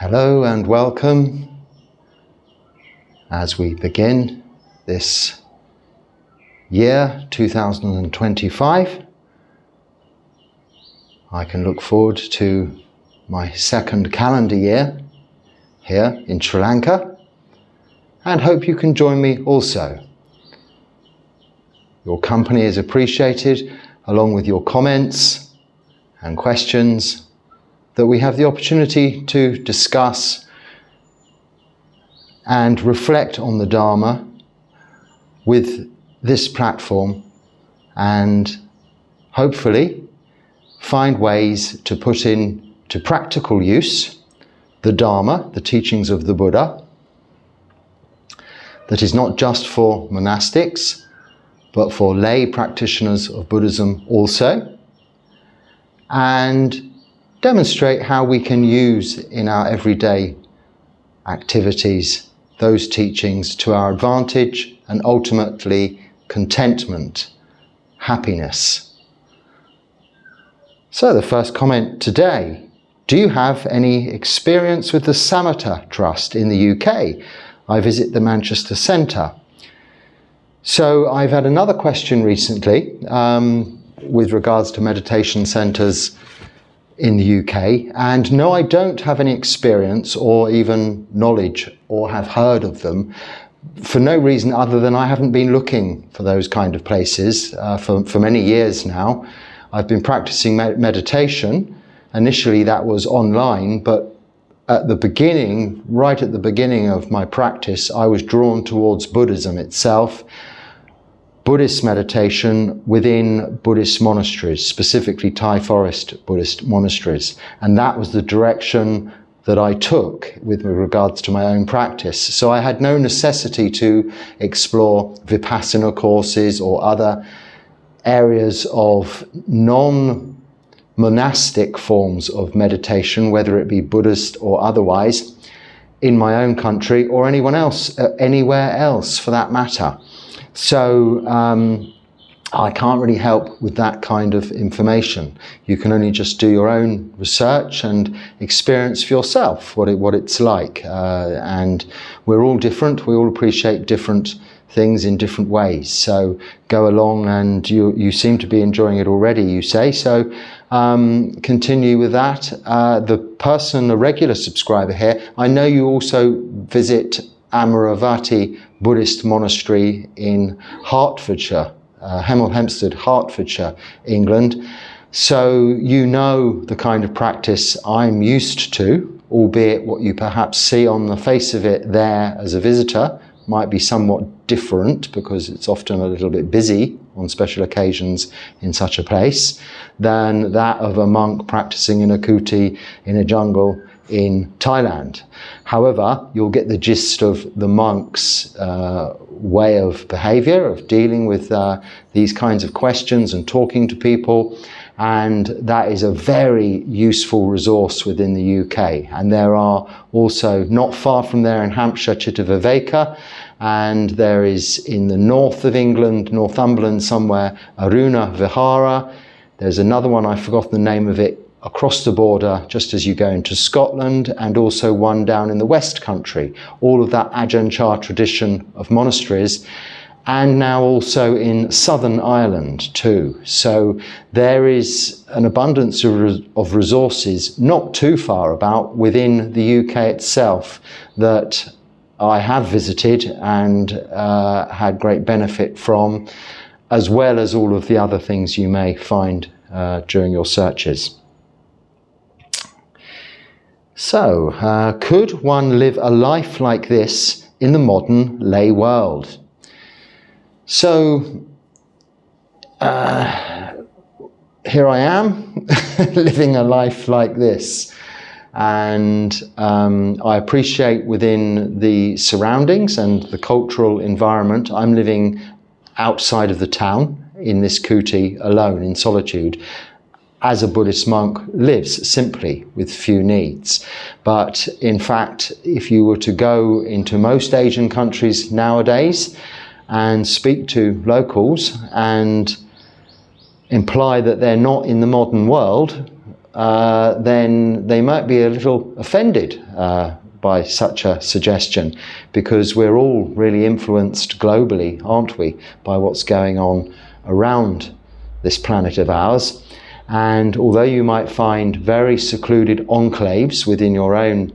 Hello and welcome as we begin this year 2025. I can look forward to my second calendar year here in Sri Lanka and hope you can join me also. Your company is appreciated, along with your comments and questions that we have the opportunity to discuss and reflect on the Dharma with this platform and hopefully find ways to put into practical use the Dharma, the teachings of the Buddha, that is not just for monastics but for lay practitioners of Buddhism also, and demonstrate how we can use in our everyday activities those teachings to our advantage and ultimately contentment, happiness. So the first comment today: do you have any experience with the Samatha Trust in the UK? I visit the Manchester Centre. So I've had another question recently with regards to meditation centres in the UK, and no, I don't have any experience or even knowledge or have heard of them for no reason other than I haven't been looking for those kind of places for many years now. I've been practicing meditation. Initially that was online, but at the beginning, right at the beginning of my practice, I was drawn towards Buddhism itself, Buddhist meditation within Buddhist monasteries, specifically Thai forest Buddhist monasteries. And that was the direction that I took with regards to my own practice. So I had no necessity to explore Vipassana courses or other areas of non-monastic forms of meditation, whether it be Buddhist or otherwise, in my own country or anyone else, anywhere else for that matter. So I can't really help with that kind of information. You can only just do your own research and experience for yourself what it's like. And we're all different. We all appreciate different things in different ways. So go along, and you seem to be enjoying it already, you say. So continue with that. The person, a regular subscriber here, I know you also visit Amaravati Buddhist Monastery in Hertfordshire, Hemel Hempstead, Hertfordshire, England. So you know the kind of practice I'm used to, albeit what you perhaps see on the face of it there as a visitor might be somewhat different because it's often a little bit busy on special occasions in such a place than that of a monk practicing in a kuti in a jungle in Thailand. However, you'll get the gist of the monk's way of behavior, of dealing with these kinds of questions and talking to people, and that is a very useful resource within the UK. And there are also, not far from there in Hampshire, Chittaviveka, and there is in the north of England, Northumberland somewhere, Aruna Vihara. There's another one, I've forgotten the name of it, across the border just as you go into Scotland, and also one down in the West Country. All of that Ajahn Chah tradition of monasteries, and now also in Southern Ireland too. So there is an abundance of resources not too far about within the UK itself that I have visited and had great benefit from, as well as all of the other things you may find during your searches. So, could one live a life like this in the modern lay world? So, here I am, living a life like this. And I appreciate within the surroundings and the cultural environment, I'm living outside of the town in this kuti alone, in solitude, as a Buddhist monk lives, simply with few needs. But in fact, if you were to go into most Asian countries nowadays and speak to locals and imply that they're not in the modern world, then they might be a little offended by such a suggestion, because we're all really influenced globally, aren't we, by what's going on around this planet of ours. And although you might find very secluded enclaves within your own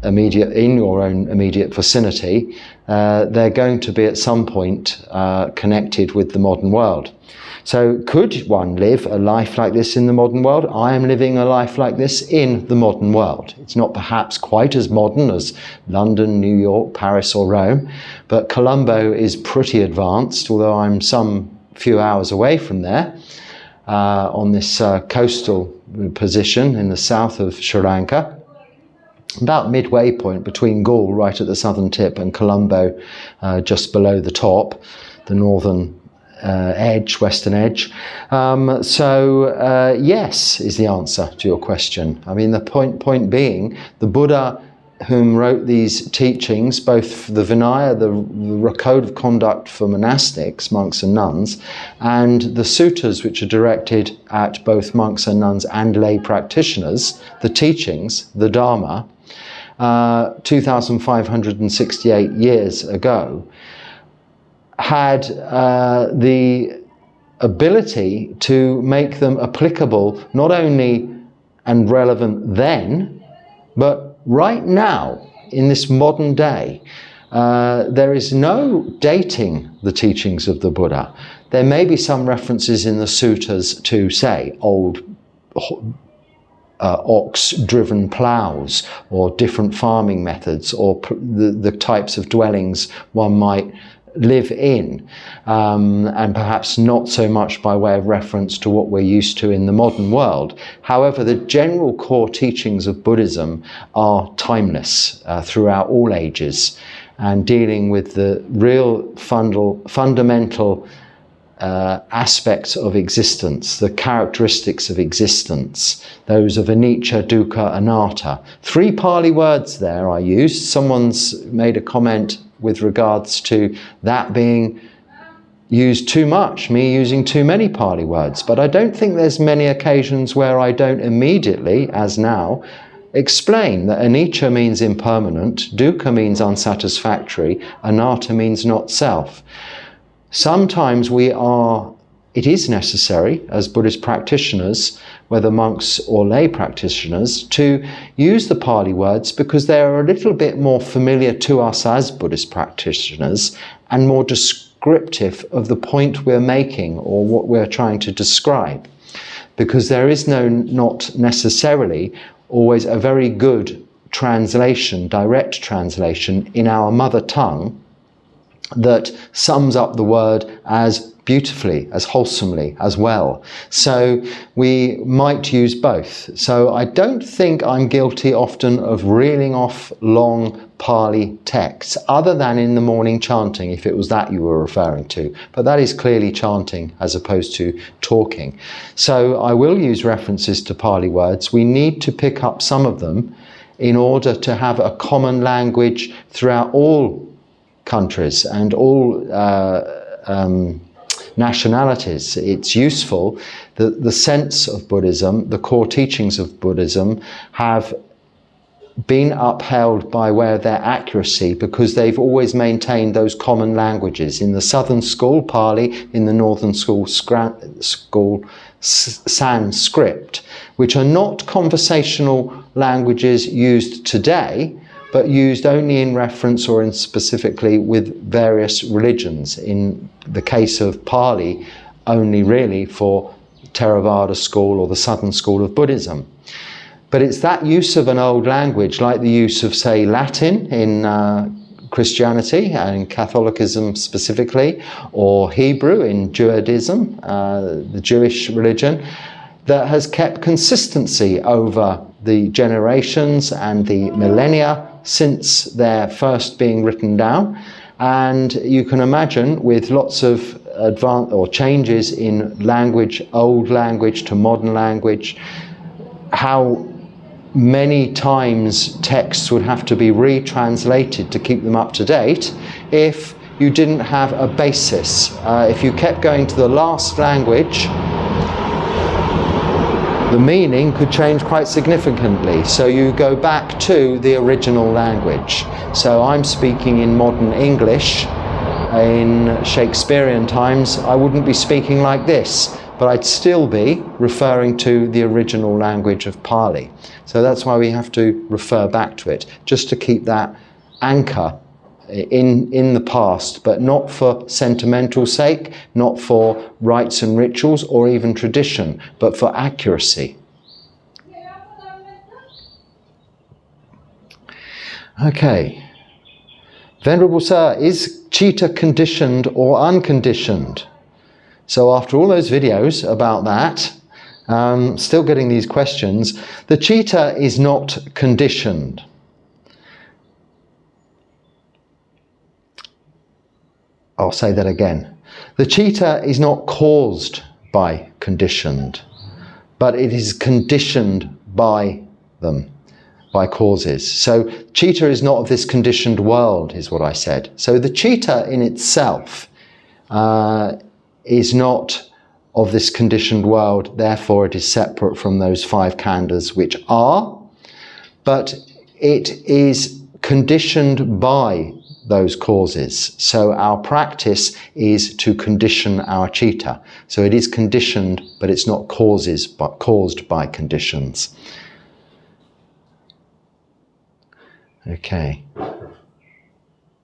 immediate vicinity, they're going to be at some point connected with the modern world. So could one live a life like this in the modern world? I am living a life like this in the modern world. It's not perhaps quite as modern as London, New York, Paris or Rome, but Colombo is pretty advanced, although I'm some few hours away from there, on this coastal position in the south of Sri Lanka, about midway point between Galle, right at the southern tip, and Colombo, just below the top, the northern edge, western edge. Yes is the answer to your question. I mean, the point being, the Buddha whom wrote these teachings, both the Vinaya, the code of conduct for monastics, monks and nuns, and the suttas, which are directed at both monks and nuns and lay practitioners, the teachings, the Dharma, 2,568 years ago, had the ability to make them applicable not only and relevant then, but right now, in this modern day. There is no dating the teachings of the Buddha. There may be some references in the suttas to, say, old ox-driven ploughs, or different farming methods, or the types of dwellings one might live in, and perhaps not so much by way of reference to what we're used to in the modern world. However, the general core teachings of Buddhism are timeless throughout all ages, and dealing with the real fundamental aspects of existence, the characteristics of existence, those of anicca, dukkha, anatta. 3 Pali words there I used. Someone's made a comment with regards to that being used too much, me using too many Pali words. But I don't think there's many occasions where I don't immediately, as now, explain that anicca means impermanent, dukkha means unsatisfactory, anatta means not self. Sometimes it is necessary as Buddhist practitioners, whether monks or lay practitioners, to use the Pali words because they are a little bit more familiar to us as Buddhist practitioners and more descriptive of the point we're making or what we're trying to describe. Because there is not necessarily always a very good translation, direct translation in our mother tongue that sums up the word as beautifully, as wholesomely, as well. So we might use both. So I don't think I'm guilty often of reeling off long Pali texts, other than in the morning chanting, if it was that you were referring to. But that is clearly chanting as opposed to talking. So I will use references to Pali words. We need to pick up some of them in order to have a common language throughout all countries and all nationalities. It's useful that the sense of Buddhism, the core teachings of Buddhism, have been upheld by way of their accuracy because they've always maintained those common languages. In the southern school, Pali; in the northern school, Sanskrit, which are not conversational languages used today, but used only in reference or in specifically with various religions. In the case of Pali, only really for Theravada school or the southern school of Buddhism. But it's that use of an old language, like the use of, say, Latin in Christianity and in Catholicism specifically, or Hebrew in Judaism, the Jewish religion, that has kept consistency over the generations and the millennia since their first being written down. And you can imagine, with lots of changes in language, old language to modern language, how many times texts would have to be retranslated to keep them up to date if you didn't have a basis. If you kept going to the last language the meaning could change quite significantly. So you go back to the original language. So I'm speaking in modern English. In Shakespearean times, I wouldn't be speaking like this, but I'd still be referring to the original language of Pali. So that's why we have to refer back to it, just to keep that anchor in the past, but not for sentimental sake, not for rites and rituals or even tradition, but for accuracy. Okay. Venerable Sir, is chitta conditioned or unconditioned? So after all those videos about that, still getting these questions. The chitta is not conditioned. I'll say that again. The chitta is not caused by conditioned, but it is conditioned by them, by causes. So chitta is not of this conditioned world, is what I said. So the chitta in itself is not of this conditioned world, therefore it is separate from those five khandhas which are, but it is conditioned by those causes. So our practice is to condition our chitta. So it is conditioned, but it's not caused by conditions. Okay.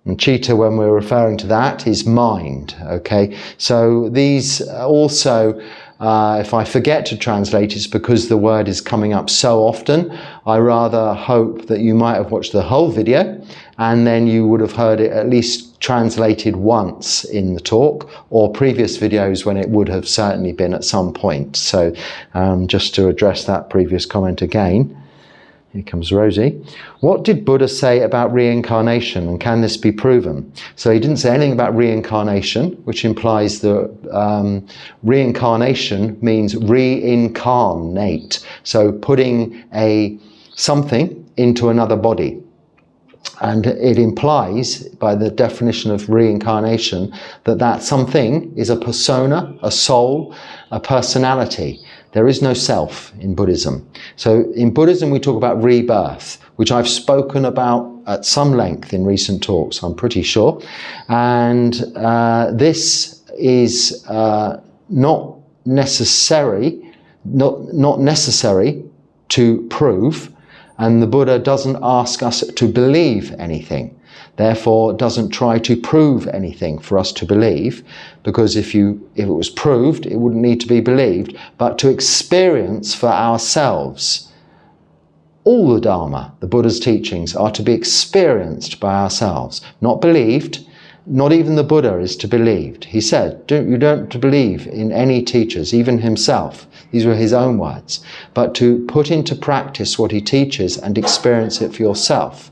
And chitta, when we're referring to that, is mind. Okay. So these also, if I forget to translate, it's because the word is coming up so often. I rather hope that you might have watched the whole video and then you would have heard it at least translated once in the talk, or previous videos when it would have certainly been at some point. So just to address that previous comment again. Here comes Rosie. What did Buddha say about reincarnation, and can this be proven? So he didn't say anything about reincarnation, which implies that reincarnation means reincarnate. So putting something into another body. And it implies, by the definition of reincarnation, that something is a persona, a soul, a personality. There is no self in Buddhism. So in Buddhism we talk about rebirth, which I've spoken about at some length in recent talks, I'm pretty sure. And this is not necessary to prove, and the Buddha doesn't ask us to believe anything. Therefore, doesn't try to prove anything for us to believe, because if it was proved, it wouldn't need to be believed, but to experience for ourselves. All the Dharma, the Buddha's teachings, are to be experienced by ourselves, not believed. Not even the Buddha is to be believed. He said, you don't believe in any teachers, even himself. These were his own words. But to put into practice what he teaches and experience it for yourself.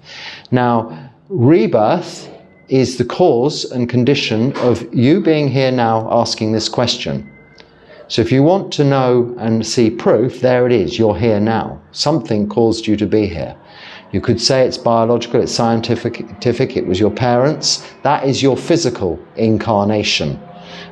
Now, rebirth is the cause and condition of you being here now asking this question. So if you want to know and see proof, there it is, you're here now. Something caused you to be here. You could say it's biological, it's scientific, it was your parents. That is your physical incarnation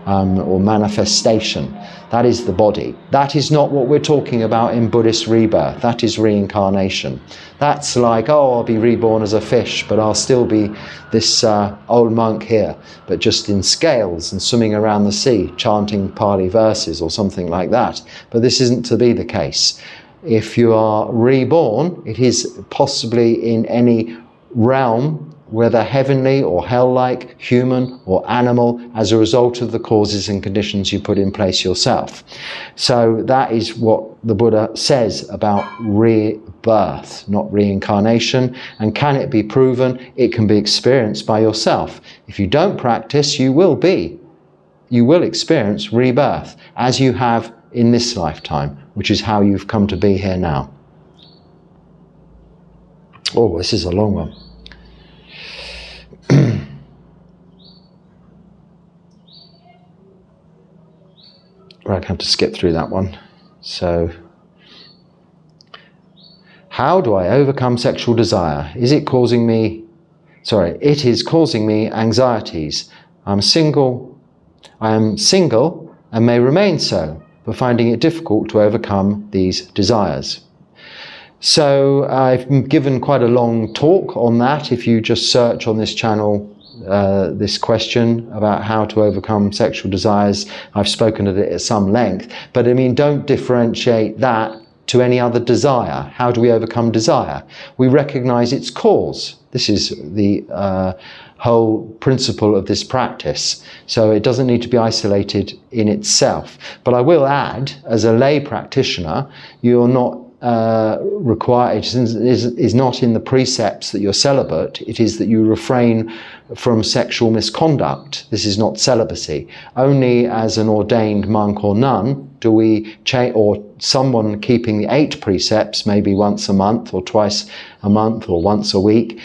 or manifestation. That is the body. That is not what we're talking about in Buddhist rebirth. That is reincarnation. That's like, oh, I'll be reborn as a fish, but I'll still be this old monk here, but just in scales and swimming around the sea, chanting Pali verses or something like that. But this isn't to be the case. If you are reborn, it is possibly in any realm, whether heavenly or hell-like, human or animal, as a result of the causes and conditions you put in place yourself. So that is what the Buddha says about rebirth, not reincarnation. And can it be proven? It can be experienced by yourself. If you don't practice, you will experience rebirth, as you have in this lifetime, which is how you've come to be here now. Oh, this is a long one. Right, I have to skip through that one. So, how do I overcome sexual desire? It is causing me anxieties. I am single and may remain so. but finding it difficult to overcome these desires. So I've given quite a long talk on that. If you just search on this channel this question about how to overcome sexual desires, I've spoken of it at some length. But I mean, don't differentiate that to any other desire. How do we overcome desire? We recognize its cause. This is the whole principle of this practice. So it doesn't need to be isolated in itself. But I will add, as a lay practitioner, you're not required, is not in the precepts that you're celibate. It is that you refrain from sexual misconduct. This is not celibacy. Only as an ordained monk or nun do we change, or someone keeping the 8 precepts, maybe once a month or twice a month or once a week,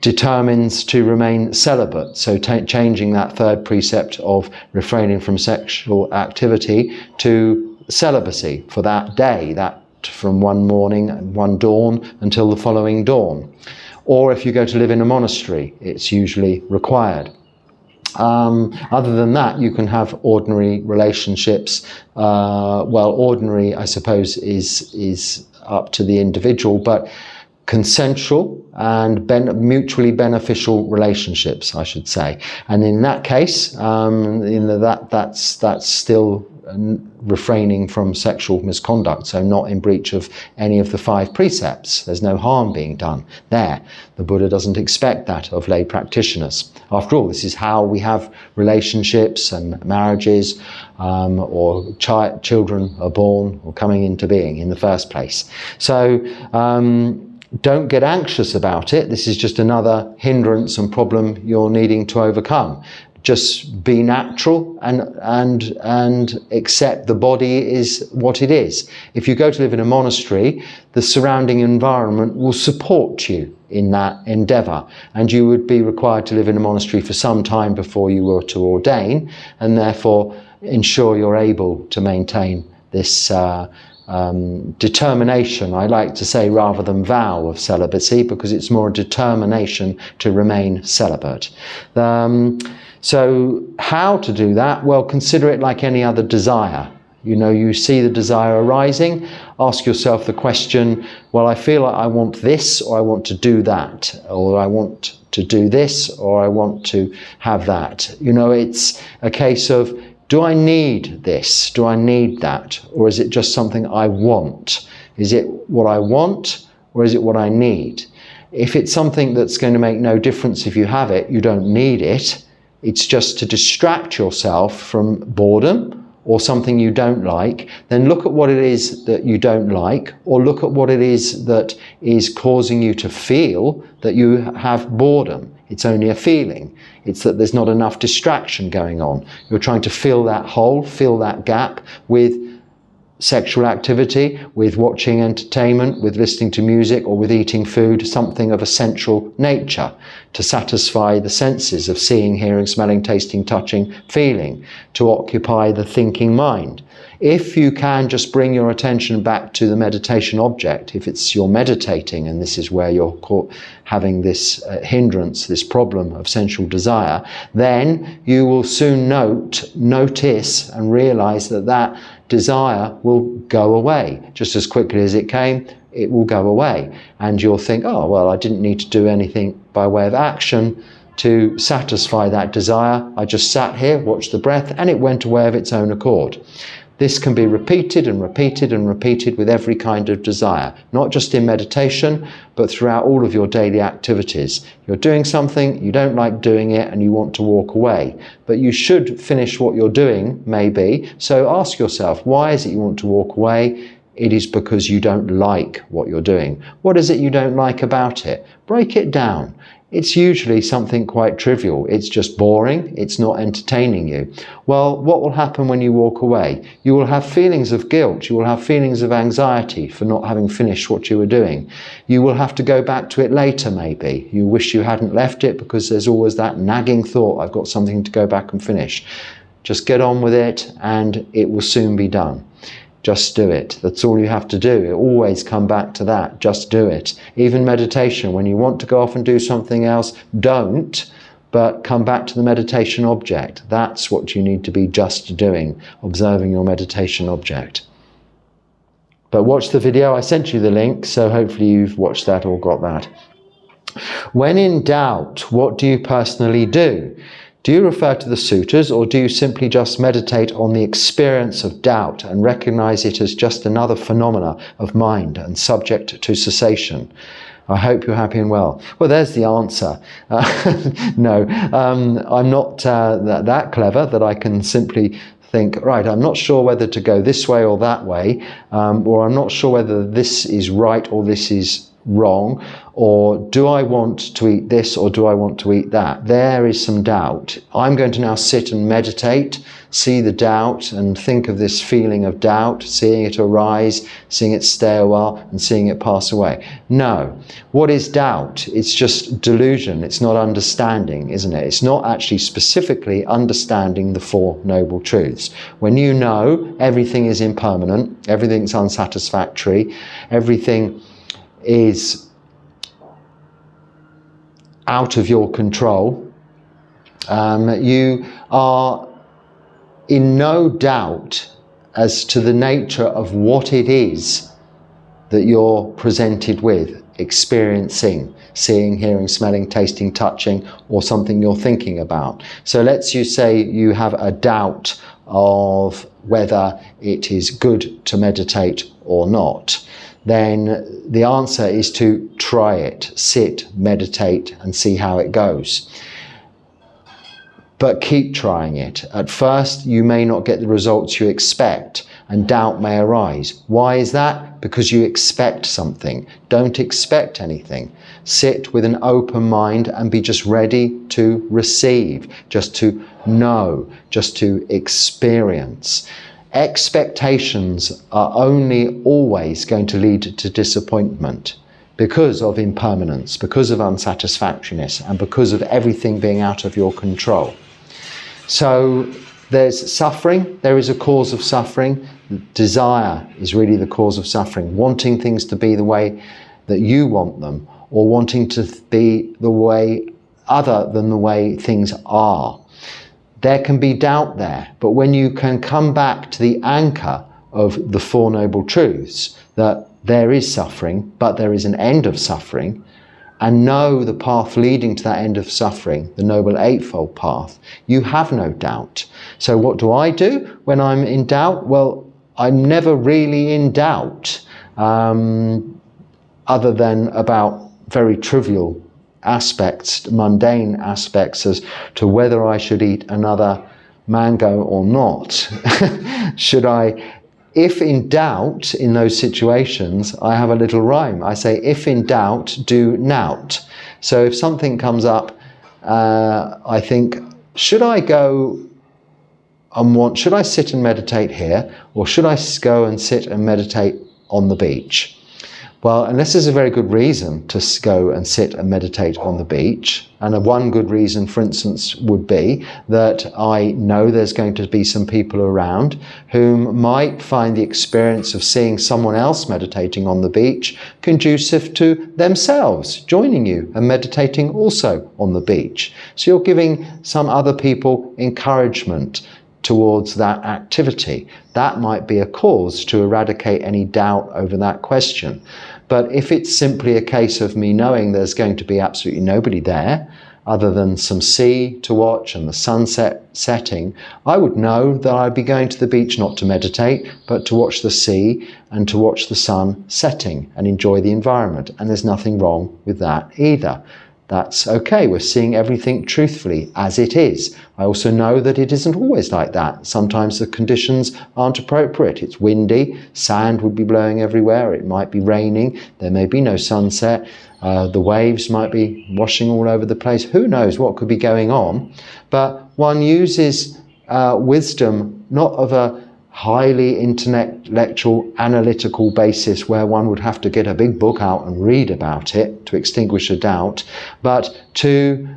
determines to remain celibate. So changing that 3rd precept of refraining from sexual activity to celibacy for that day, that from one morning and one dawn until the following dawn. Or if you go to live in a monastery, it's usually required. Other than that, you can have ordinary relationships. Well, ordinary, I suppose, is up to the individual, but consensual and mutually beneficial relationships, I should say. And in that case, that's still refraining from sexual misconduct, so not in breach of any of the 5 precepts. There's no harm being done there. The Buddha doesn't expect that of lay practitioners. After all, this is how we have relationships and marriages, or children are born or coming into being in the first place. So don't get anxious about it. This is just another hindrance and problem you're needing to overcome. Just be natural and accept the body is what it is. If you go to live in a monastery, the surrounding environment will support you in that endeavour, and you would be required to live in a monastery for some time before you were to ordain, and therefore ensure you're able to maintain this determination, I like to say, rather than vow of celibacy, because it's more a determination to remain celibate. So how to do that? Well, consider it like any other desire. You know, you see the desire arising, ask yourself the question, well, I feel like I want this, or I want to do that, or I want to do this, or I want to have that. You know, it's a case of, do I need this? Do I need that? Or is it just something I want? Is it what I want, or is it what I need? If it's something that's going to make no difference if you have it, you don't need it. It's just to distract yourself from boredom or something you don't like, then look at what it is that you don't like, or look at what it is that is causing you to feel that you have boredom. It's only a feeling. It's that there's not enough distraction going on. You're trying to fill that hole, fill that gap with sexual activity, with watching entertainment, with listening to music, or with eating food, something of a sensual nature to satisfy the senses of seeing, hearing, smelling, tasting, touching, feeling, to occupy the thinking mind. If you can just bring your attention back to the meditation object, if it's you're meditating and this is where you're having this hindrance, this problem of sensual desire, then you will soon notice and realize that that desire will go away. Just as quickly as it came, it will go away. And you'll think, oh, well, I didn't need to do anything by way of action to satisfy that desire. I just sat here, watched the breath, and it went away of its own accord. This can be repeated and repeated and repeated with every kind of desire, not just in meditation, but throughout all of your daily activities. You're doing something, you don't like doing it, and you want to walk away. But you should finish what you're doing, maybe. So ask yourself, why is it you want to walk away? It is because you don't like what you're doing. What is it you don't like about it? Break it down. It's usually something quite trivial. It's just boring. It's not entertaining you. Well, what will happen when you walk away? You will have feelings of guilt. You will have feelings of anxiety for not having finished what you were doing. You will have to go back to it later, maybe. You wish you hadn't left it because there's always that nagging thought, I've got something to go back and finish. Just get on with it and it will soon be done. Just do it. That's all you have to do. Always come back to that. Just do it. Even meditation, when you want to go off and do something else, don't. but come back to the meditation object. That's what you need to be just doing, observing your meditation object. But watch the video. I sent you the link, so hopefully you've watched that or got that. When in doubt, what do you personally do? Do you refer to the sutras, or do you simply just meditate on the experience of doubt and recognize it as just another phenomena of mind and subject to cessation? I hope you're happy and well. Well, there's the answer. No, I'm not that clever that I can simply think, right, I'm not sure whether to go this way or that way, or I'm not sure whether this is right or this is wrong, or do I want to eat this or do I want to eat that? There is some doubt. I'm going to now sit and meditate, see the doubt and think of this feeling of doubt, seeing it arise, seeing it stay a while and seeing it pass away. No. What is doubt? It's just delusion. It's not understanding, isn't it? It's not actually specifically understanding the Four Noble Truths. When you know everything is impermanent, everything's unsatisfactory, everything is out of your control, you are in no doubt as to the nature of what it is that you're presented with, experiencing, seeing, hearing, smelling, tasting, touching, or something you're thinking about. So let's say you have a doubt of whether it is good to meditate or not. Then the answer is to try it, sit, meditate, and see how it goes. But keep trying it. At first, you may not get the results you expect, and doubt may arise. Why is that? Because you expect something. Don't expect anything. Sit with an open mind and be just ready to receive, just to know, just to experience. Expectations are only always going to lead to disappointment because of impermanence, because of unsatisfactoriness, and because of everything being out of your control. So there's suffering, there is a cause of suffering. Desire is really the cause of suffering. Wanting things to be the way that you want them, or wanting to be the way other than the way things are. There can be doubt there, but when you can come back to the anchor of the Four Noble Truths, that there is suffering, but there is an end of suffering, and know the path leading to that end of suffering, the Noble Eightfold Path, you have no doubt. So what do I do when I'm in doubt? Well, I'm never really in doubt, other than about very trivial aspects, mundane aspects as to whether I should eat another mango or not. Should I? If in doubt in those situations, I have a little rhyme. I say, if in doubt, do nout. So if something comes up, I think, should I go and should I sit and meditate here, or should I go and sit and meditate on the beach? Well, unless there's a very good reason to go and sit and meditate on the beach, and one good reason, for instance, would be that I know there's going to be some people around whom might find the experience of seeing someone else meditating on the beach conducive to themselves joining you and meditating also on the beach. So you're giving some other people encouragement towards that activity. That might be a cause to eradicate any doubt over that question. But if it's simply a case of me knowing there's going to be absolutely nobody there other than some sea to watch and the sunset setting, I would know that I'd be going to the beach not to meditate, but to watch the sea and to watch the sun setting and enjoy the environment. And there's nothing wrong with that either. That's okay. We're seeing everything truthfully as it is. I also know that it isn't always like that. Sometimes the conditions aren't appropriate. It's windy, sand would be blowing everywhere, it might be raining, there may be no sunset, the waves might be washing all over the place. Who knows what could be going on? But one uses wisdom not of a highly intellectual, analytical basis where one would have to get a big book out and read about it to extinguish a doubt, but to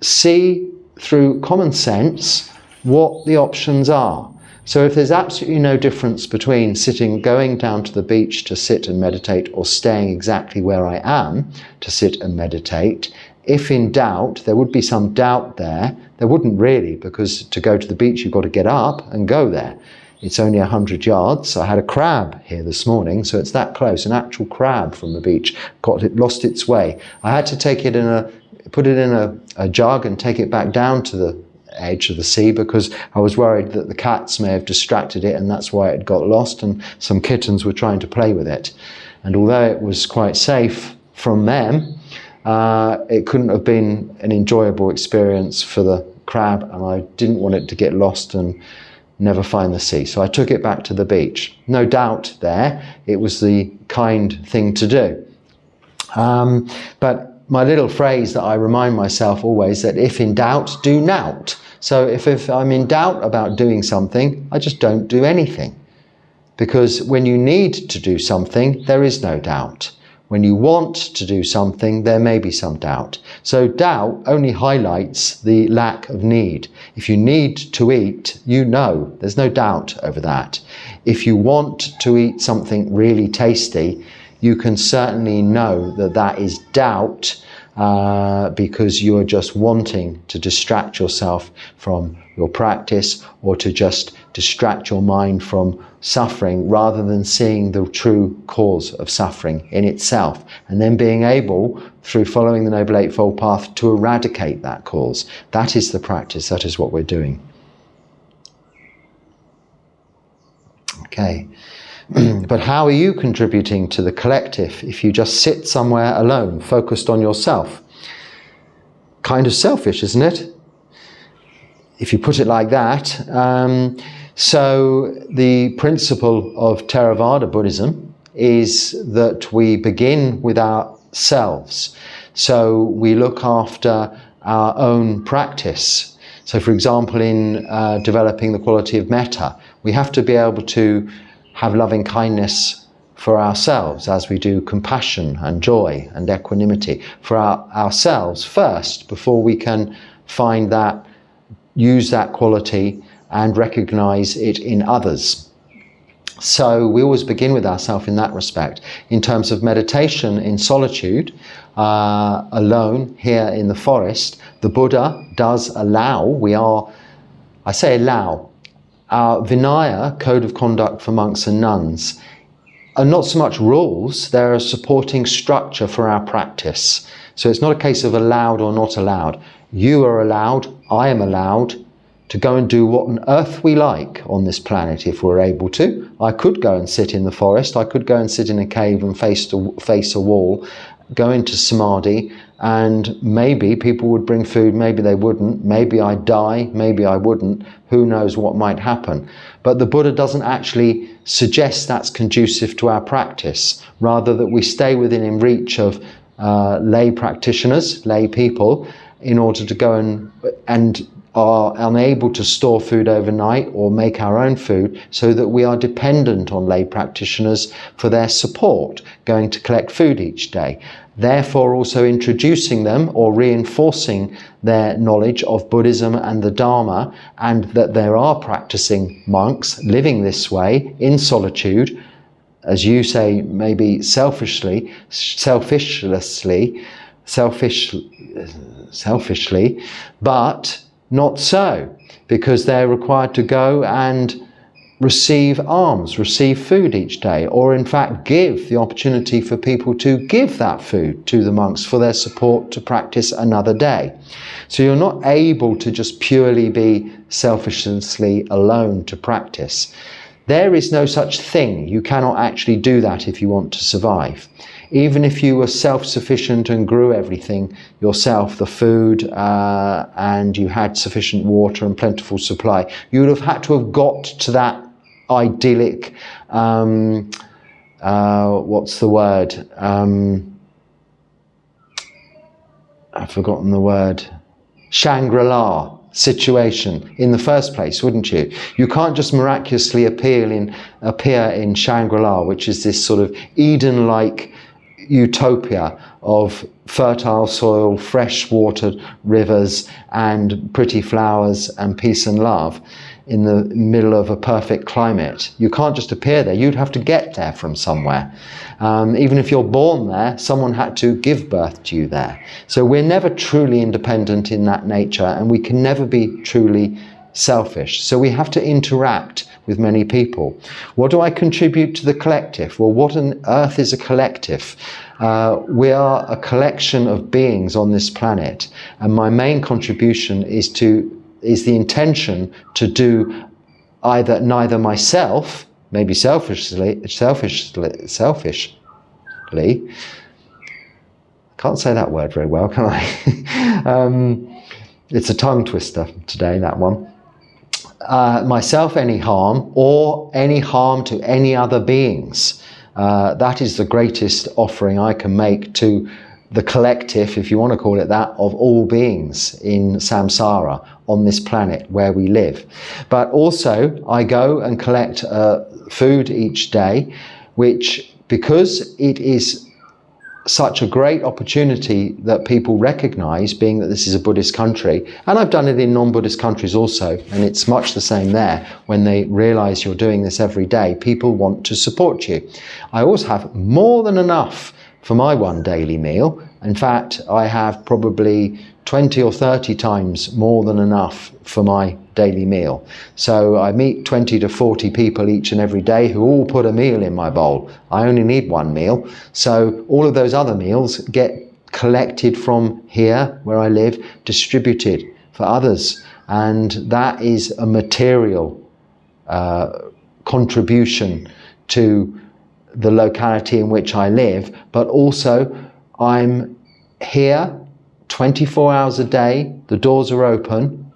see through common sense what the options are. So if there's absolutely no difference between going down to the beach to sit and meditate, or staying exactly where I am to sit and meditate, if in doubt, there would be some doubt there. There wouldn't really, because to go to the beach, you've got to get up and go there. It's only 100 yards. I had a crab here this morning, so it's that close, an actual crab from the beach. Lost its way. I had to put it in a jug and take it back down to the edge of the sea, because I was worried that the cats may have distracted it, and that's why it got lost, and some kittens were trying to play with it. And although it was quite safe from them, it couldn't have been an enjoyable experience for the crab, and I didn't want it to get lost and never find the sea. So I took it back to the beach. No doubt there, it was the kind thing to do. But my little phrase that I remind myself always, that if in doubt, do nout. So if I'm in doubt about doing something, I just don't do anything. Because when you need to do something, there is no doubt. When you want to do something, there may be some doubt. So doubt only highlights the lack of need. If you need to eat, you know, there's no doubt over that. If you want to eat something really tasty, you can certainly know that that is doubt, because you're just wanting to distract yourself from your practice, or to just distract your mind from suffering, rather than seeing the true cause of suffering in itself, and then being able, through following the Noble Eightfold Path, to eradicate that cause. That is the practice. That is what we're doing. Okay. But how are you contributing to the collective if you just sit somewhere alone, focused on yourself? Kind of selfish, isn't it? If you put it like that. So the principle of Theravada Buddhism is that we begin with ourselves. So we look after our own practice. So for example, in developing the quality of metta, we have to be able to have loving kindness for ourselves, as we do compassion and joy and equanimity for ourselves first, before we can find that, use that quality and recognize it in others. So we always begin with ourselves in that respect. In terms of meditation in solitude, alone here in the forest, the Buddha does allow, I say allow, our Vinaya, code of conduct for monks and nuns, are not so much rules, they're a supporting structure for our practice. So it's not a case of allowed or not allowed. You are allowed, I am allowed to go and do what on earth we like on this planet if we're able to. I could go and sit in the forest, I could go and sit in a cave and face a wall, go into samadhi, and maybe people would bring food, maybe they wouldn't, maybe I'd die, maybe I wouldn't, who knows what might happen. But the Buddha doesn't actually suggest that's conducive to our practice, rather that we stay within reach of lay practitioners, lay people, in order to go and are unable to store food overnight or make our own food, so that we are dependent on lay practitioners for their support, going to collect food each day. Therefore also introducing them or reinforcing their knowledge of Buddhism and the Dharma, and that there are practicing monks living this way in solitude, as you say, maybe selfishly, but not so, because they're required to go and receive alms, receive food each day, or in fact give the opportunity for people to give that food to the monks for their support to practice another day. So you're not able to just purely be selfishly alone to practice. There is no such thing. You cannot actually do that if you want to survive. Even if you were self-sufficient and grew everything yourself, the food, and you had sufficient water and plentiful supply, you would have had to have got to that idyllic, what's the word? I've forgotten the word. Shangri-La situation in the first place, wouldn't you? You can't just miraculously appear in Shangri-La, which is this sort of Eden-like utopia of fertile soil, fresh water rivers, and pretty flowers and peace and love. in the middle of a perfect climate. You can't just appear there. You'd have to get there from somewhere. Even if you're born there, someone had to give birth to you there. So we're never truly independent in that nature, and we can never be truly selfish. So we have to interact with many people. What do I contribute to the collective? Well, what on earth is a collective? We are a collection of beings on this planet, and my main contribution is the intention to do neither myself, maybe selfishly, can't say that word very well, can I? It's a tongue twister today, that one. Myself any harm, or any harm to any other beings. That is the greatest offering I can make to the collective, if you want to call it that, of all beings in samsara on this planet where we live. But also I go and collect food each day, which, because it is such a great opportunity that people recognize, being that this is a Buddhist country, and I've done it in non-Buddhist countries also, and it's much the same there. When they realize you're doing this every day, people want to support you. I always have more than enough for my one daily meal. In fact, I have probably 20 or 30 times more than enough for my daily meal. So I meet 20 to 40 people each and every day who all put a meal in my bowl. I only need one meal. So all of those other meals get collected from here where I live, distributed for others. And that is a material contribution to the locality in which I live. But also I'm here 24 hours a day, the doors are open,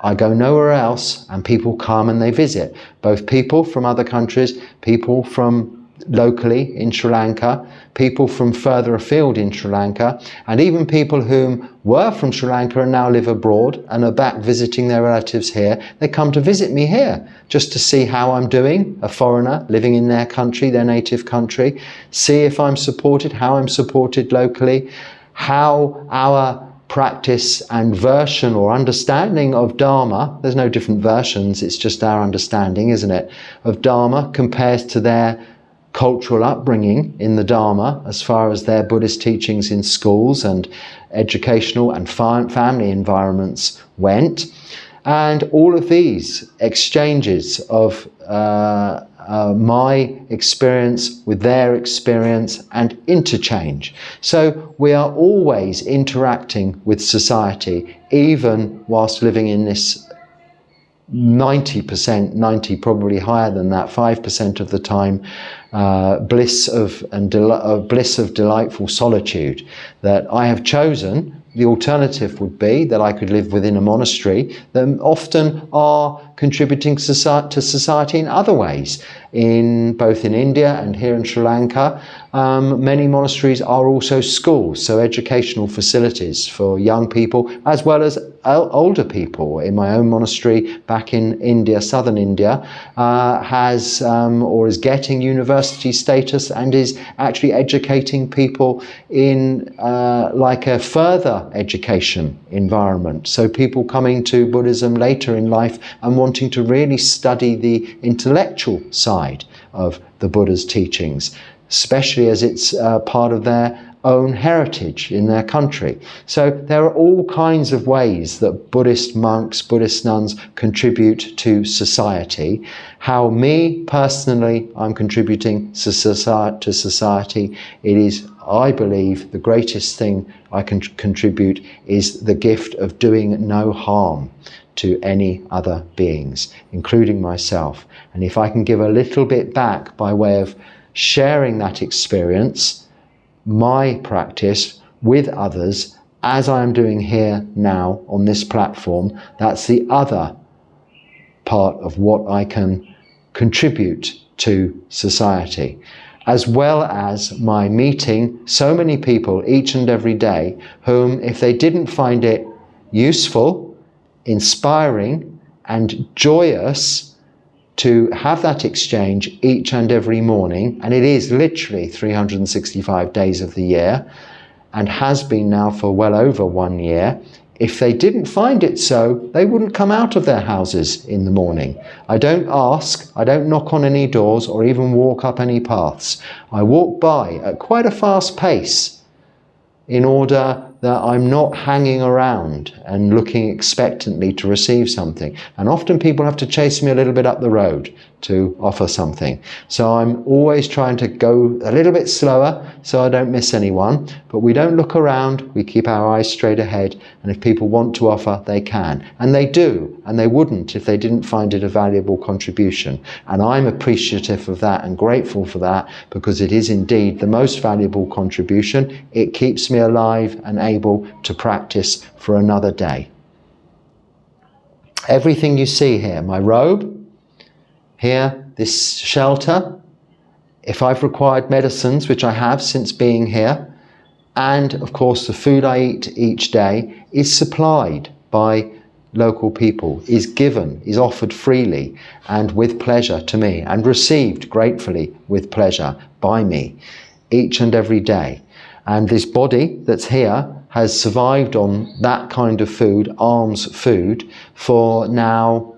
I go nowhere else, and people come and they visit. Both people from other countries, people from locally in Sri Lanka, people from further afield in Sri Lanka, and even people who were from Sri Lanka and now live abroad and are back visiting their relatives here. They come to visit me here just to see how I'm doing, a foreigner living in their country, their native country, see if I'm supported, how I'm supported locally, how our practice and version or understanding of Dharma, there's no different versions, it's just our understanding, isn't it, of Dharma compares to their cultural upbringing in the Dharma, as far as their Buddhist teachings in schools and educational and family environments went. And all of these exchanges of my experience with their experience and interchange. So we are always interacting with society, even whilst living in this 90%, 90 probably higher than that, 5% of the time, bliss of delightful solitude that I have chosen. The alternative would be that I could live within a monastery that often are contributing to society in other ways. Both in India and here in Sri Lanka, many monasteries are also schools, so educational facilities for young people as well as older people. In my own monastery back in India, southern India, has or is getting university status and is actually educating people in like a further education environment. So people coming to Buddhism later in life and wanting to really study the intellectual side of the Buddha's teachings, especially as it's part of their own heritage in their country. So there are all kinds of ways that Buddhist monks, Buddhist nuns contribute to society. How me personally I'm contributing to society, it is, I believe, the greatest thing I can contribute is the gift of doing no harm to any other beings, including myself. And if I can give a little bit back by way of sharing that experience, my practice with others, as I am doing here now on this platform, that's the other part of what I can contribute to society. As well as my meeting so many people each and every day whom, if they didn't find it useful, inspiring and joyous to have that exchange each and every morning, and it is literally 365 days of the year and has been now for well over 1 year, If they didn't find it so, they wouldn't come out of their houses in the morning. I don't ask, I don't knock on any doors or even walk up any paths. I walk by at quite a fast pace in order that I'm not hanging around and looking expectantly to receive something. And often people have to chase me a little bit up the road to offer something. So I'm always trying to go a little bit slower so I don't miss anyone. But we don't look around, we keep our eyes straight ahead. And if people want to offer, they can. And they do. And they wouldn't if they didn't find it a valuable contribution. And I'm appreciative of that and grateful for that, because it is indeed the most valuable contribution. It keeps me alive and able to practice for another day. Everything you see here, my robe, here, this shelter, if I've required medicines, which I have since being here, and of course the food I eat each day is supplied by local people, is given, is offered freely and with pleasure to me, and received gratefully with pleasure by me each and every day. And this body that's here has survived on that kind of food, alms food, for now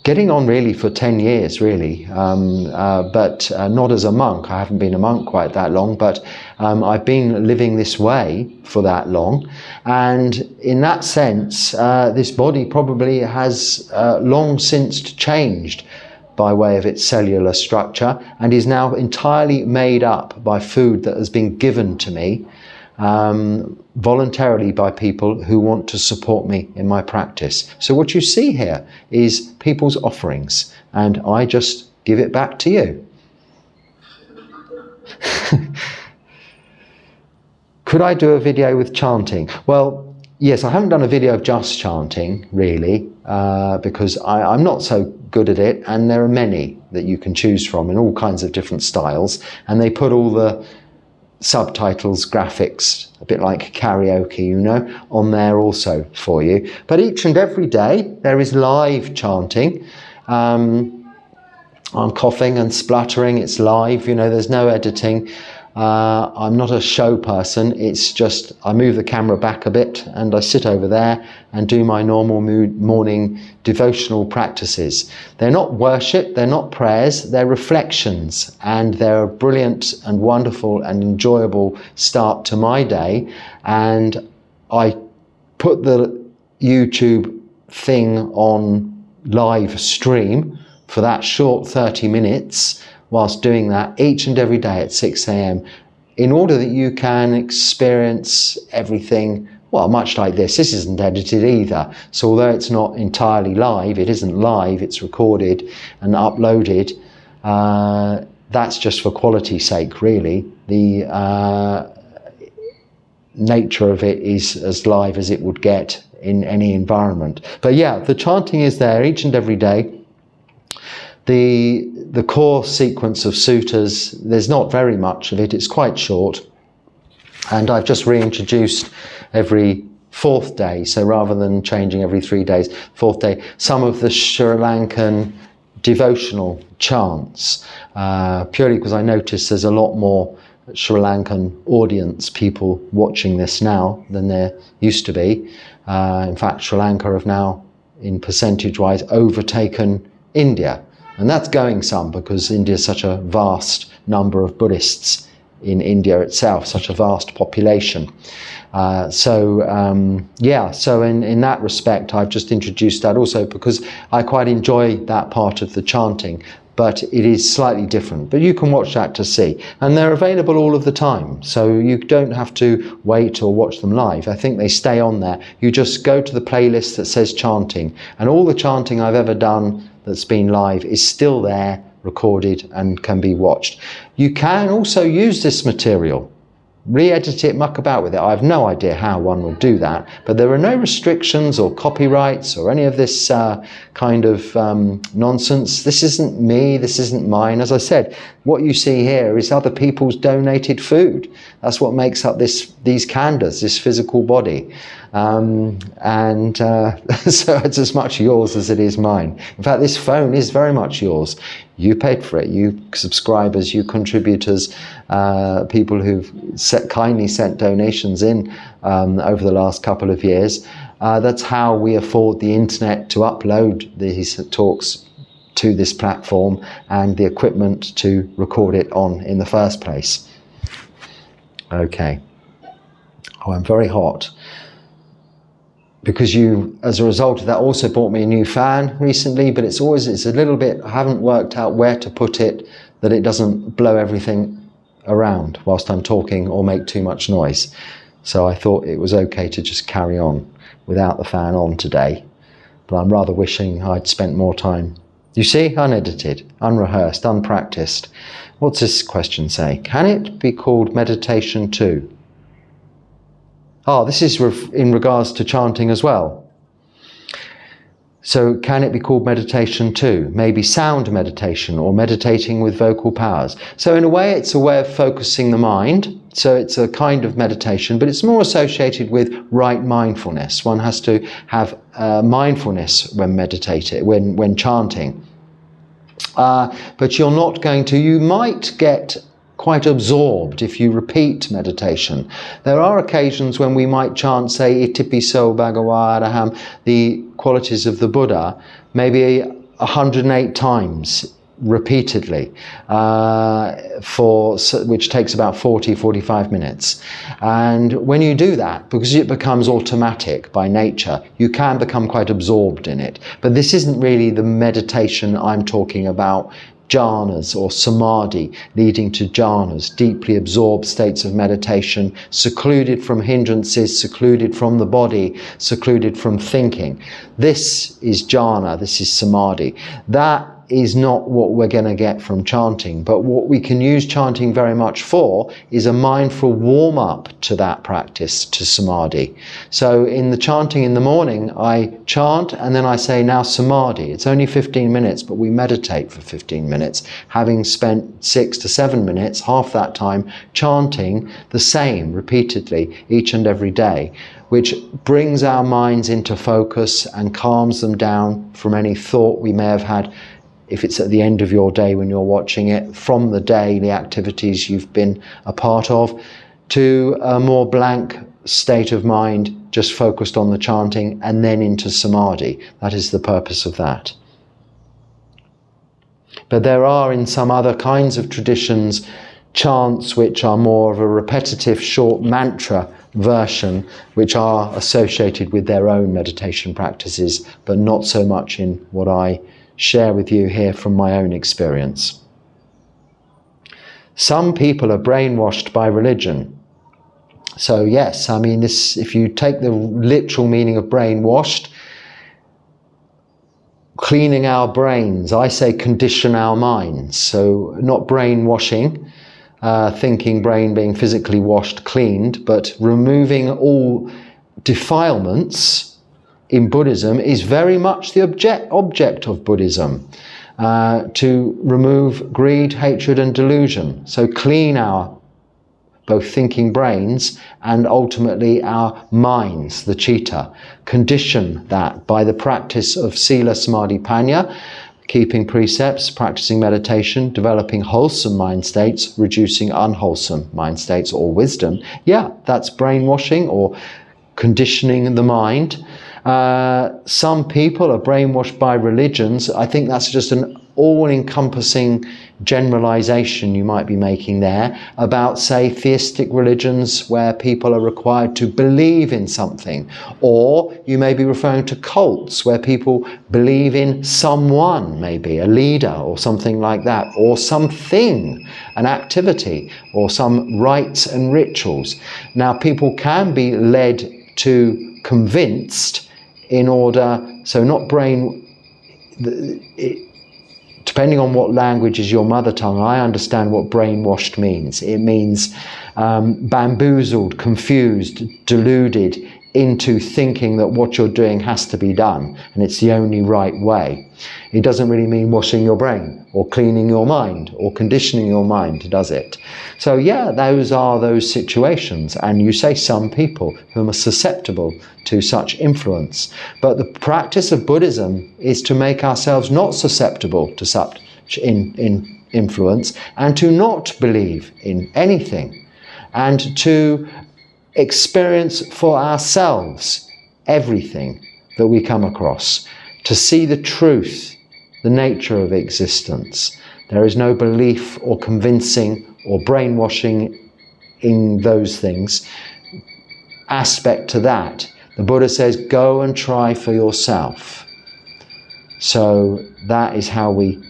getting on really for 10 years really, but not as a monk. I haven't been a monk quite that long, but I've been living this way for that long. And in that sense, this body probably has long since changed by way of its cellular structure, and is now entirely made up by food that has been given to me voluntarily by people who want to support me in my practice. So what you see here is people's offerings, and I just give it back to you. Could I do a video with chanting? Well, yes, I haven't done a video of just chanting, really, because I'm not so good at it, and there are many that you can choose from in all kinds of different styles, and they put all the subtitles, graphics, a bit like karaoke, you know, on there also for you. But each and every day there is live chanting. I'm coughing and spluttering, it's live, you know, there's no editing. I'm not a show person, it's just I move the camera back a bit and I sit over there and do my normal morning devotional practices. They're not worship, they're not prayers, they're reflections, and they're a brilliant and wonderful and enjoyable start to my day. And I put the YouTube thing on live stream for that short 30 minutes whilst doing that each and every day at 6 a.m. in order that you can experience everything, well, much like this. This isn't edited either. So although it's not entirely live, it isn't live, it's recorded and uploaded. That's just for quality's sake, really. The nature of it is as live as it would get in any environment. But yeah, the chanting is there each and every day. The core sequence of suttas, there's not very much of it, it's quite short, and I've just reintroduced every fourth day, so rather than changing every 3 days, fourth day, some of the Sri Lankan devotional chants, purely because I noticed there's a lot more Sri Lankan audience, people watching this now, than there used to be. In fact, Sri Lanka have now, in percentage-wise, overtaken India. And that's going some, because India is such a vast number of Buddhists in India itself, such a vast population. So in that respect, I've just introduced that also because I quite enjoy that part of the chanting, but it is slightly different. But you can watch that to see. And they're available all of the time, so you don't have to wait or watch them live. I think they stay on there. You just go to the playlist that says chanting, and all the chanting I've ever done that's been live is still there, recorded, and can be watched. You can also use this material, re-edit it, muck about with it. I have no idea how one will do that, but there are no restrictions or copyrights or any of this kind of nonsense. This isn't me, this isn't mine. As I said, what you see here is other people's donated food. That's what makes up these khandhas, this physical body. So it's as much yours as it is mine. In fact, this phone is very much yours. You paid for it. You subscribers, you contributors, people who've kindly sent donations in over the last couple of years. That's how we afford the internet to upload these talks to this platform and the equipment to record it on in the first place. Okay. Oh, I'm very hot. Because you, as a result of that, also bought me a new fan recently, but it's a little bit, I haven't worked out where to put it that it doesn't blow everything around whilst I'm talking or make too much noise. So I thought it was okay to just carry on without the fan on today. But I'm rather wishing I'd spent more time. You see, unedited, unrehearsed, unpracticed. What's this question say? Can it be called meditation too? Oh, this is in regards to chanting as well. So can it be called meditation too? Maybe sound meditation or meditating with vocal powers. So in a way, it's a way of focusing the mind. So it's a kind of meditation, but it's more associated with right mindfulness. One has to have mindfulness when meditating, when chanting. But you're not going to, you might get quite absorbed if you repeat meditation. There are occasions when we might chant, say, Itipiso Bhagava Araham, the qualities of the Buddha, maybe 108 times repeatedly, which takes about 40-45 minutes. And when you do that, because it becomes automatic by nature, you can become quite absorbed in it. But this isn't really the meditation I'm talking about, jhanas or samadhi, leading to jhanas, deeply absorbed states of meditation, secluded from hindrances, secluded from the body, secluded from thinking. This is jhana, this is samadhi. That is not what we're going to get from chanting, but what we can use chanting very much for is a mindful warm-up to that practice, to samadhi. So in the chanting in the morning, I chant and then I say, now samadhi. It's only 15 minutes, but we meditate for 15 minutes, having spent 6 to 7 minutes, half that time, chanting the same repeatedly each and every day, which brings our minds into focus and calms them down from any thought we may have had, if it's at the end of your day when you're watching it, from the daily activities you've been a part of, to a more blank state of mind, just focused on the chanting, and then into samadhi. That is the purpose of that. But there are, in some other kinds of traditions, chants which are more of a repetitive short mantra version, which are associated with their own meditation practices, but not so much in what I share with you here from my own experience. Some people are brainwashed by religion. So yes, I mean, this, if you take the literal meaning of brainwashed, cleaning our brains, I say condition our minds. So not brainwashing, thinking brain being physically washed, cleaned, but removing all defilements in Buddhism is very much the object of Buddhism, to remove greed, hatred and delusion. So clean our both thinking brains and ultimately our minds, the citta. Condition that by the practice of sila, samadhi, panya, keeping precepts, practicing meditation, developing wholesome mind states, reducing unwholesome mind states or wisdom. Yeah, that's brainwashing or conditioning the mind. Some people are brainwashed by religions. I think that's just an all-encompassing generalization you might be making there about, say, theistic religions where people are required to believe in something. Or you may be referring to cults where people believe in someone, maybe a leader or something like that, or something, an activity, or some rites and rituals. Now, people can be led to convinced in order, so not depending on what language is your mother tongue, I understand what brainwashed means. It means bamboozled, confused, deluded into thinking that what you're doing has to be done and it's the only right way. It doesn't really mean washing your brain or cleaning your mind or conditioning your mind, does it? So yeah, those are those situations, and you say some people who are susceptible to such influence. But the practice of Buddhism is to make ourselves not susceptible to influence, and to not believe in anything, and to experience for ourselves everything that we come across, to see the truth, the nature of existence. There is no belief or convincing or brainwashing in those things. Aspect to that. The Buddha says, go and try for yourself. So that is how we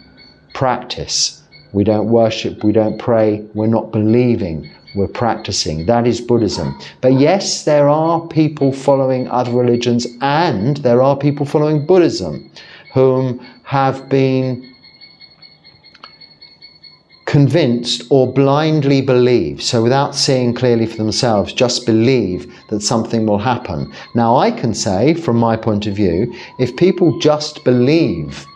practice. We don't worship, we don't pray, we're not believing, we're practicing. That is Buddhism. But yes, there are people following other religions, and there are people following Buddhism whom have been convinced or blindly believe, so without seeing clearly for themselves, just believe that something will happen. Now I can say, from my point of view, if people just believe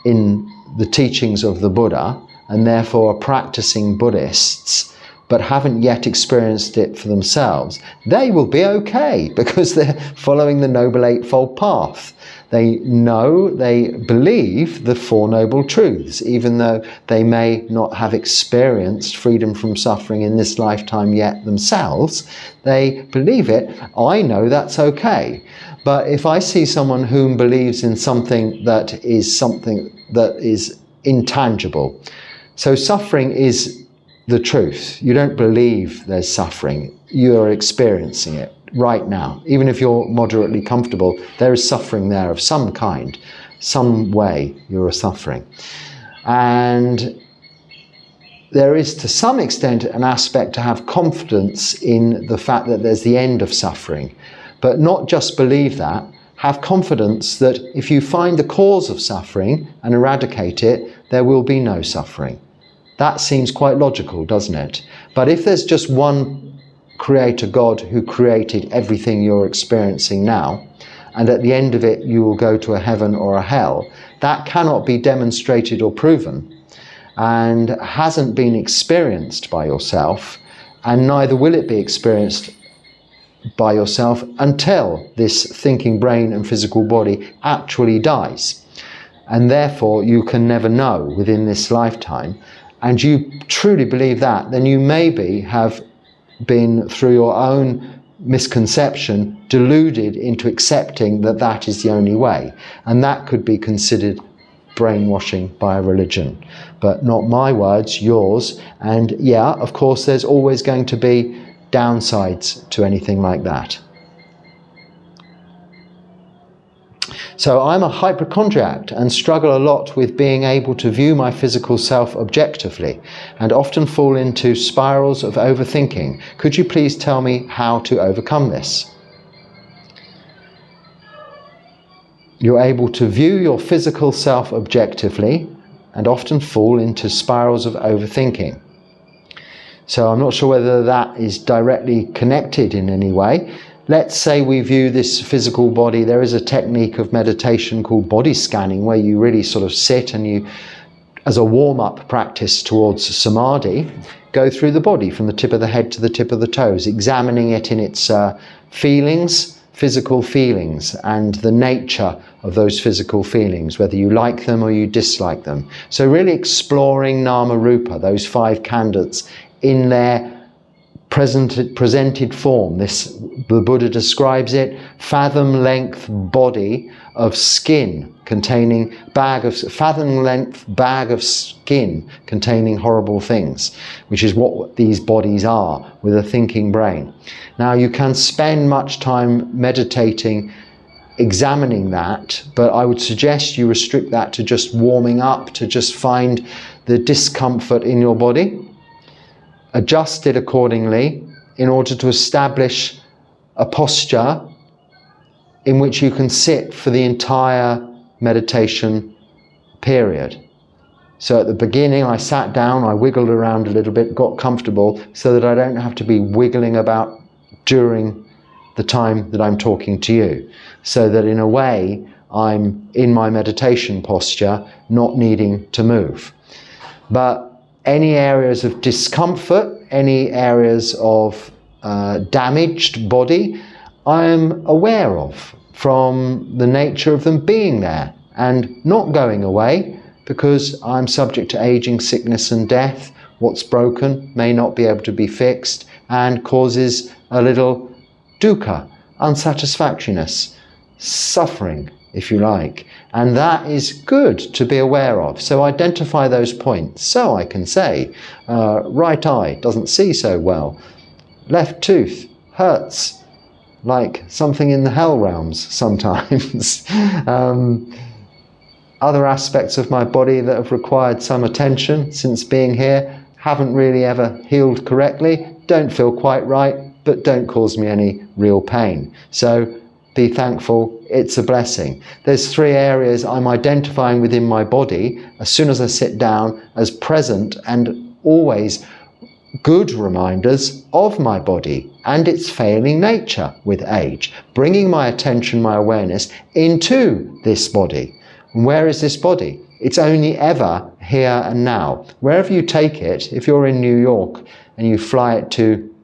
in the teachings of the Buddha and therefore are practicing Buddhists but haven't yet experienced it for themselves, they will be okay because they're following the Noble Eightfold Path. They know, they believe the Four Noble Truths, even though they may not have experienced freedom from suffering in this lifetime yet themselves. They believe it. I know that's okay. But if I see someone who believes in something that is intangible, so suffering is the truth. You don't believe there's suffering. You're experiencing it right now. Even if you're moderately comfortable, there is suffering there of some kind, some way you're suffering. And there is to some extent an aspect to have confidence in the fact that there's the end of suffering, but not just believe that. Have confidence that if you find the cause of suffering and eradicate it, there will be no suffering. That seems quite logical, doesn't it? But if there's just one Creator God who created everything you're experiencing now, and at the end of it you will go to a heaven or a hell, that cannot be demonstrated or proven, and hasn't been experienced by yourself, and neither will it be experienced by yourself until this thinking brain and physical body actually dies. And therefore you can never know within this lifetime. And you truly believe that, then you maybe have been, through your own misconception, deluded into accepting that that is the only way. And that could be considered brainwashing by a religion. But not my words, yours. And yeah, of course, there's always going to be downsides to anything like that. So I'm a hypochondriac and struggle a lot with being able to view my physical self objectively and often fall into spirals of overthinking. Could you please tell me how to overcome this? You're able to view your physical self objectively and often fall into spirals of overthinking. So I'm not sure whether that is directly connected in any way. Let's say we view this physical body. There is a technique of meditation called body scanning, where you really sort of sit and you, as a warm-up practice towards samadhi, go through the body from the tip of the head to the tip of the toes, examining it in its feelings, physical feelings, and the nature of those physical feelings, whether you like them or you dislike them. So really exploring nama rupa, those five khandhas, in their presented form. The Buddha describes it, fathom length body of skin containing fathom length bag of skin containing horrible things, which is what these bodies are with a thinking brain. Now you can spend much time meditating, examining that, but I would suggest you restrict that to just warming up, to just find the discomfort in your body. Adjust it accordingly in order to establish a posture in which you can sit for the entire meditation period. So at the beginning I sat down, I wiggled around a little bit, got comfortable so that I don't have to be wiggling about during the time that I'm talking to you. So that in a way I'm in my meditation posture, not needing to move. But any areas of discomfort, any areas of damaged body, I am aware of from the nature of them being there and not going away, because I'm subject to aging, sickness and death. What's broken may not be able to be fixed and causes a little dukkha, unsatisfactoriness, suffering, if you like. And that is good to be aware of. So identify those points. So I can say, right eye doesn't see so well. Left tooth hurts like something in the hell realms sometimes. Other aspects of my body that have required some attention since being here haven't really ever healed correctly, don't feel quite right, but don't cause me any real pain. So be thankful, it's a blessing. There's 3 areas I'm identifying within my body as soon as I sit down as present and always good reminders of my body and its failing nature with age, bringing my attention, my awareness into this body. And where is this body? It's only ever here and now. Wherever you take it, if you're in New York and you fly it to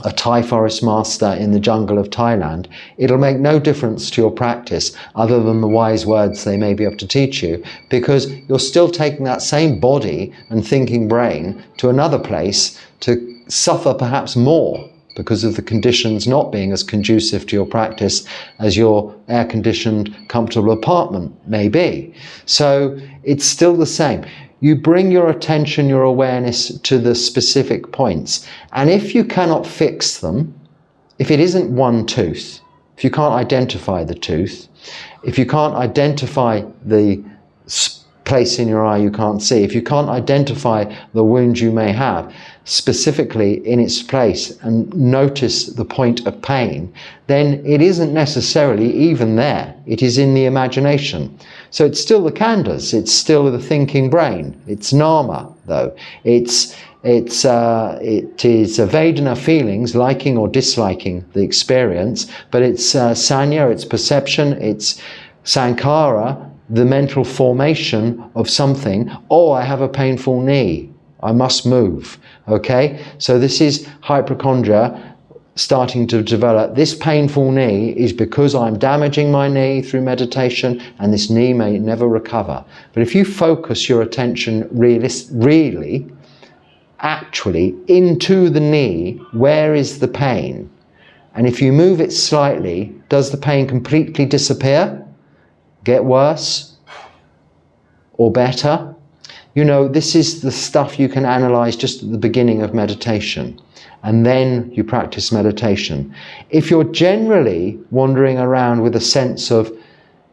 a Thai forest master in the jungle of Thailand, it'll make no difference to your practice other than the wise words they may be able to teach you, because you're still taking that same body and thinking brain to another place to suffer perhaps more because of the conditions not being as conducive to your practice as your air-conditioned, comfortable apartment may be. So it's still the same. You bring your attention, your awareness to the specific points. And if you cannot fix them, if it isn't one tooth, if you can't identify the tooth, if you can't identify the place in your eye you can't see, if you can't identify the wound you may have specifically in its place and notice the point of pain, then it isn't necessarily even there. It is in the imagination. So it's still the khandhas, it's still the thinking brain. It's nama, though. It is Vedana feelings, liking or disliking the experience, but it's sanya, it's perception, it's sankhara, the mental formation of something. Oh, I have a painful knee, I must move. Okay, so this is hypochondria starting to develop. This painful knee is because I'm damaging my knee through meditation, and this knee may never recover. But if you focus your attention really, actually into the knee, where is the pain? And if you move it slightly, does the pain completely disappear? Get worse? Or better? You know, this is the stuff you can analyze just at the beginning of meditation, and then you practice meditation. If you're generally wandering around with a sense of,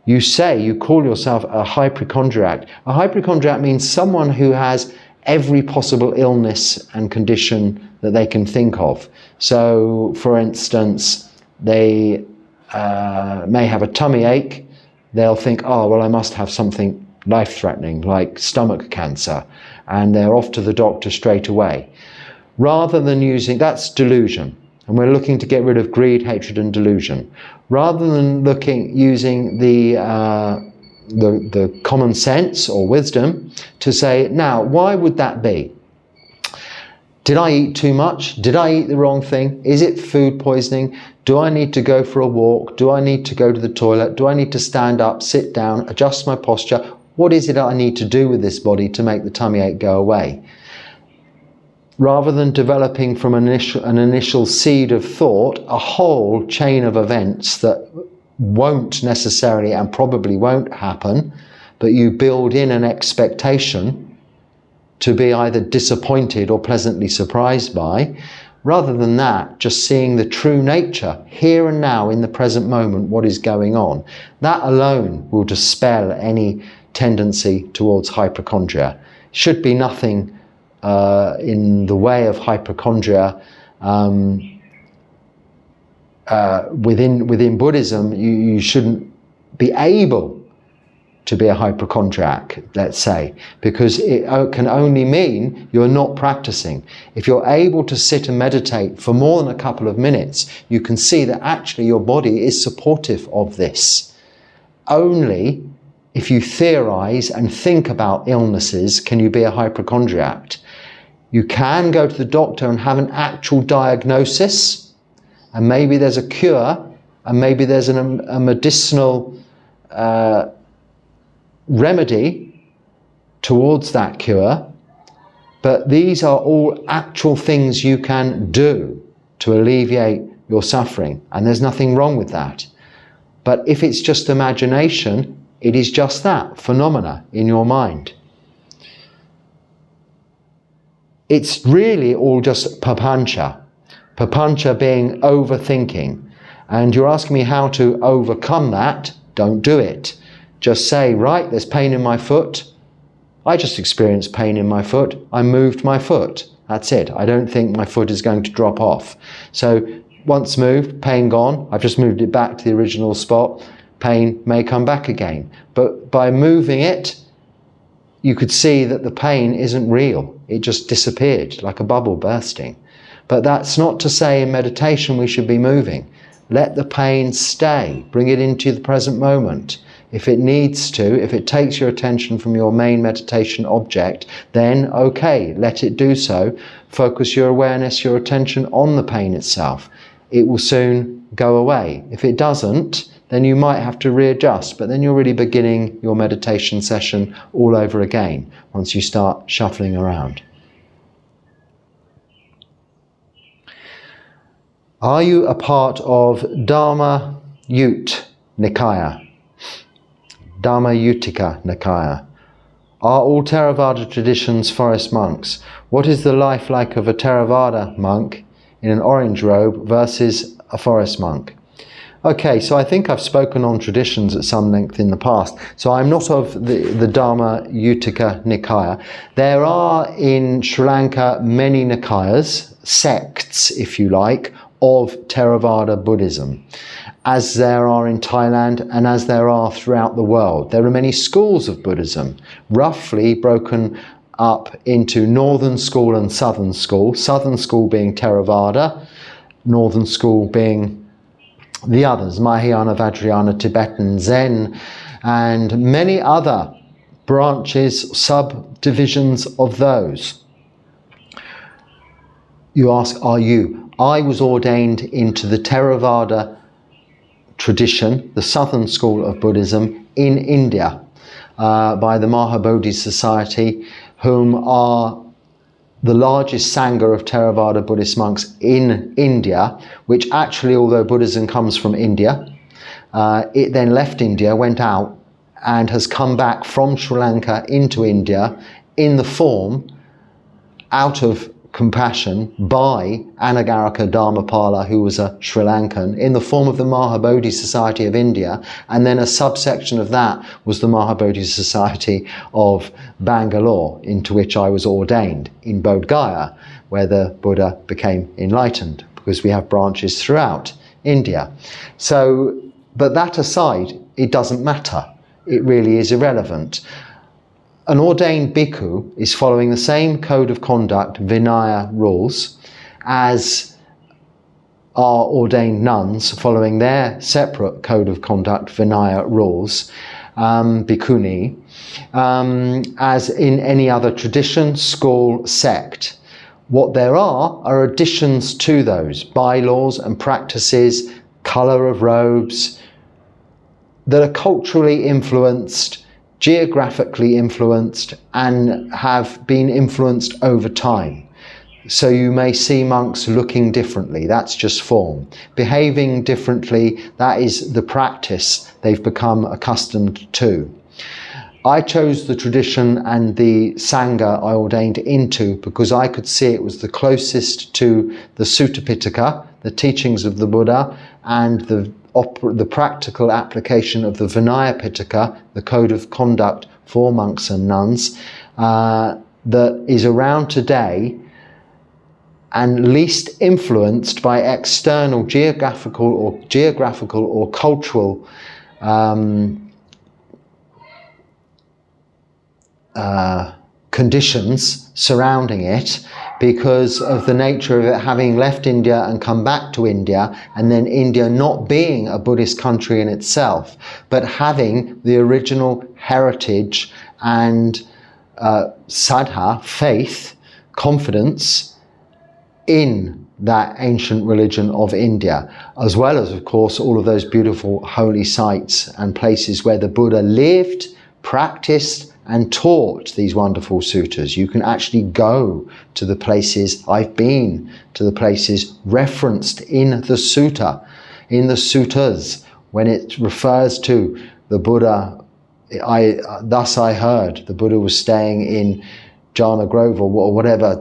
you call yourself a hypochondriac. A hypochondriac means someone who has every possible illness and condition that they can think of. So, for instance, they may have a tummy ache. They'll think, oh, well, I must have something life-threatening like stomach cancer, and they're off to the doctor straight away. Rather than using, that's delusion, and we're looking to get rid of greed, hatred and delusion. Rather than using the common sense or wisdom to say, now, why would that be? Did I eat too much? Did I eat the wrong thing? Is it food poisoning? Do I need to go for a walk? Do I need to go to the toilet? Do I need to stand up, sit down, adjust my posture? What is it I need to do with this body to make the tummy ache go away? Rather than developing from an initial seed of thought, a whole chain of events that won't necessarily and probably won't happen, but you build in an expectation to be either disappointed or pleasantly surprised by. Rather than that, just seeing the true nature, here and now, in the present moment, what is going on. That alone will dispel any tendency towards hypochondria. Should be nothing in the way of hypochondria. Within Buddhism, you shouldn't be able to be a hypochondriac, let's say, because it can only mean you're not practicing. If you're able to sit and meditate for more than a couple of minutes, you can see that actually your body is supportive of this. Only if you theorize and think about illnesses can you be a hypochondriac. You can go to the doctor and have an actual diagnosis, and maybe there's a cure, and maybe there's a medicinal remedy towards that cure. But these are all actual things you can do to alleviate your suffering, and there's nothing wrong with that. But if it's just imagination, it is just that, phenomena in your mind. It's really all just papancha. Papancha being overthinking. And you're asking me how to overcome that. Don't do it. Just say, right, there's pain in my foot. I just experienced pain in my foot. I moved my foot. That's it. I don't think my foot is going to drop off. So once moved, pain gone. I've just moved it back to the original spot. Pain may come back again. But by moving it, you could see that the pain isn't real. It just disappeared like a bubble bursting. But that's not to say in meditation we should be moving. Let the pain stay. Bring it into the present moment. If it needs to, if it takes your attention from your main meditation object, then okay, let it do so. Focus your awareness, your attention on the pain itself. It will soon go away. If it doesn't, then you might have to readjust, but then you're really beginning your meditation session all over again once you start shuffling around. Are you a part of Dharma Yut Nikaya? Dharma Utica Nikaya. Are all Theravada traditions forest monks? What is the life like of a Theravada monk in an orange robe versus a forest monk? Okay, so I think I've spoken on traditions at some length in the past. So I'm not of the Dharma Utica Nikaya. There are in Sri Lanka many Nikayas, sects if you like, of Theravada Buddhism, as there are in Thailand and as there are throughout the world. There are many schools of Buddhism, roughly broken up into Northern School and Southern School. Southern School being Theravada, Northern School being the others, Mahayana, Vajrayana, Tibetan, Zen, and many other branches, subdivisions of those. You ask, are you? I was ordained into the Theravada tradition, the Southern School of Buddhism, in India by the Mahabodhi Society, whom are the largest Sangha of Theravada Buddhist monks in India, which actually, although Buddhism comes from India, it then left India, went out, and has come back from Sri Lanka into India in the form, out of compassion, by Anagarika Dharmapala, who was a Sri Lankan, in the form of the Mahabodhi Society of India, and then a subsection of that was the Mahabodhi Society of Bangalore, into which I was ordained, in Bodh Gaya, where the Buddha became enlightened, because we have branches throughout India. So, but that aside, it doesn't matter. It really is irrelevant. An ordained bhikkhu is following the same code of conduct, Vinaya rules, as are ordained nuns following their separate code of conduct, Vinaya rules, bhikkhuni, as in any other tradition, school, sect. What there are additions to those, bylaws and practices, colour of robes, that are culturally influenced, geographically influenced, and have been influenced over time. So you may see monks looking differently, that's just form. Behaving differently, that is the practice they've become accustomed to. I chose the tradition and the Sangha I ordained into because I could see it was the closest to the Sutta Pitaka, the teachings of the Buddha, and the practical application of the Vinaya Pitaka, the code of conduct for monks and nuns, that is around today and least influenced by external geographical or cultural conditions surrounding it, because of the nature of it having left India and come back to India, and then India not being a Buddhist country in itself, but having the original heritage and saddha, faith, confidence in that ancient religion of India, as well as, of course, all of those beautiful holy sites and places where the Buddha lived, practiced, and taught these wonderful suttas. You can actually go to the places, I've been to the places referenced in the sutta, in the suttas, when it refers to the Buddha. Thus I heard the Buddha was staying in Jhana Grove or whatever,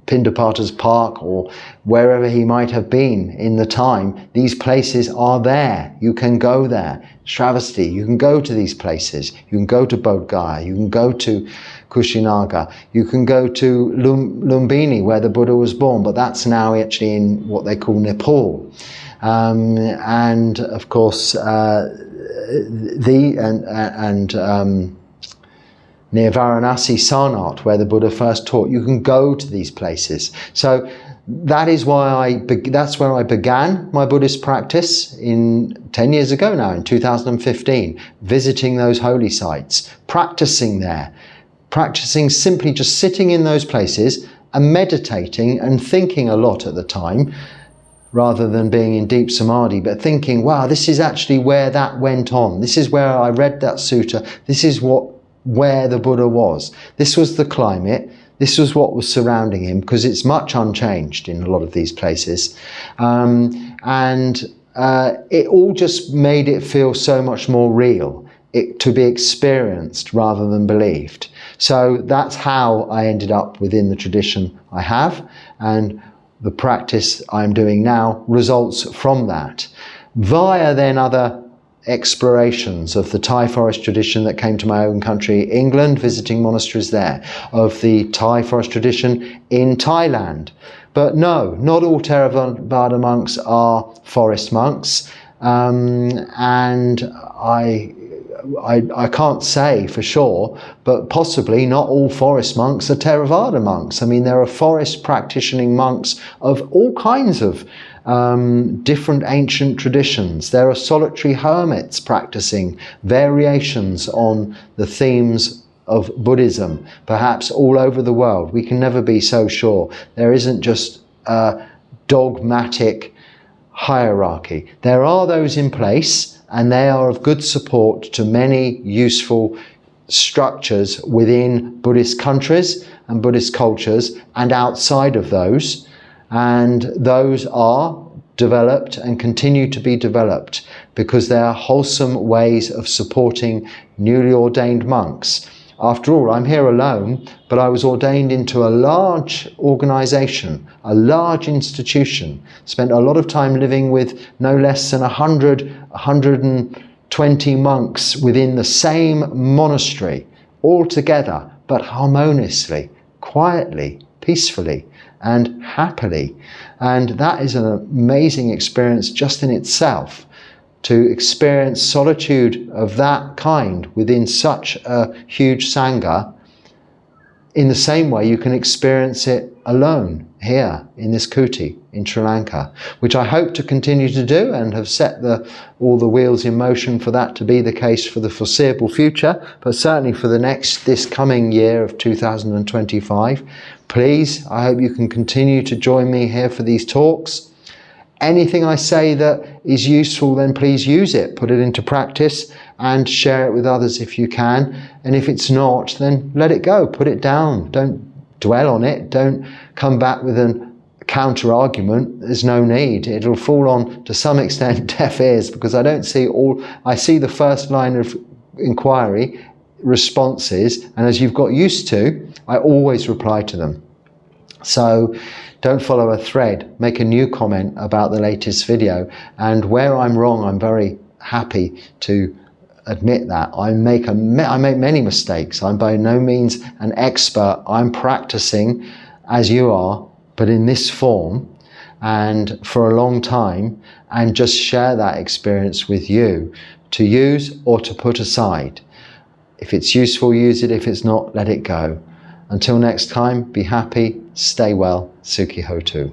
Pindapata's Park, or wherever he might have been in the time. These places are there. You can go there. Shravasti, you can go to these places. You can go to Bodh Gaya. You can go to Kushinaga. You can go to Lumbini, where the Buddha was born, but that's now actually in what they call Nepal. And of course, near Varanasi, Sarnath, where the Buddha first taught. You can go to these places. So that is why that's where I began my Buddhist practice 10 years ago now, in 2015, visiting those holy sites, practicing there, practicing simply just sitting in those places and meditating and thinking a lot at the time, rather than being in deep samadhi, but thinking, wow, this is actually where that went on. This is where I read that sutta. This is where the Buddha was. This was the climate. This was what was surrounding him, because it's much unchanged in a lot of these places. It all just made it feel so much more real, to be experienced rather than believed. So that's how I ended up within the tradition I have, and the practice I'm doing now results from that. Via then other explorations of the Thai forest tradition that came to my own country, England, visiting monasteries there, of the Thai forest tradition in Thailand. But no, not all Theravada monks are forest monks, and I can't say for sure, but possibly not all forest monks are Theravada monks. I mean, there are forest practicing monks of all kinds of different ancient traditions. There are solitary hermits practicing variations on the themes of Buddhism, perhaps all over the world. We can never be so sure. There isn't just a dogmatic hierarchy. There are those in place, and they are of good support to many useful structures within Buddhist countries and Buddhist cultures and outside of those. And those are developed and continue to be developed because they are wholesome ways of supporting newly ordained monks. After all, I'm here alone, but I was ordained into a large organization, a large institution, spent a lot of time living with no less than 120 monks within the same monastery, all together, but harmoniously, quietly, peacefully, and happily. And that is an amazing experience just in itself. To experience solitude of that kind within such a huge Sangha, in the same way you can experience it alone here in this kuti in Sri Lanka, which I hope to continue to do, and have set all the wheels in motion for that to be the case for the foreseeable future, but certainly for this coming year of 2025. Please, I hope you can continue to join me here for these talks. Anything I say that is useful, then please use it, put it into practice, and share it with others if you can. And if it's not, then let it go, put it down. Don't dwell on it. Don't come back with a counter argument. There's no need. It'll fall on, to some extent, deaf ears, because I see the first line of inquiry, responses, and as you've got used to, I always reply to them. So don't follow a thread, make a new comment about the latest video, and where I'm wrong, I'm very happy to admit that. I make many mistakes. I'm by no means an expert. I'm practicing as you are, but in this form and for a long time, and just share that experience with you to use or to put aside. If it's useful, use it. If it's not, let it go. Until next time, be happy, stay well, Sukhi Hotu.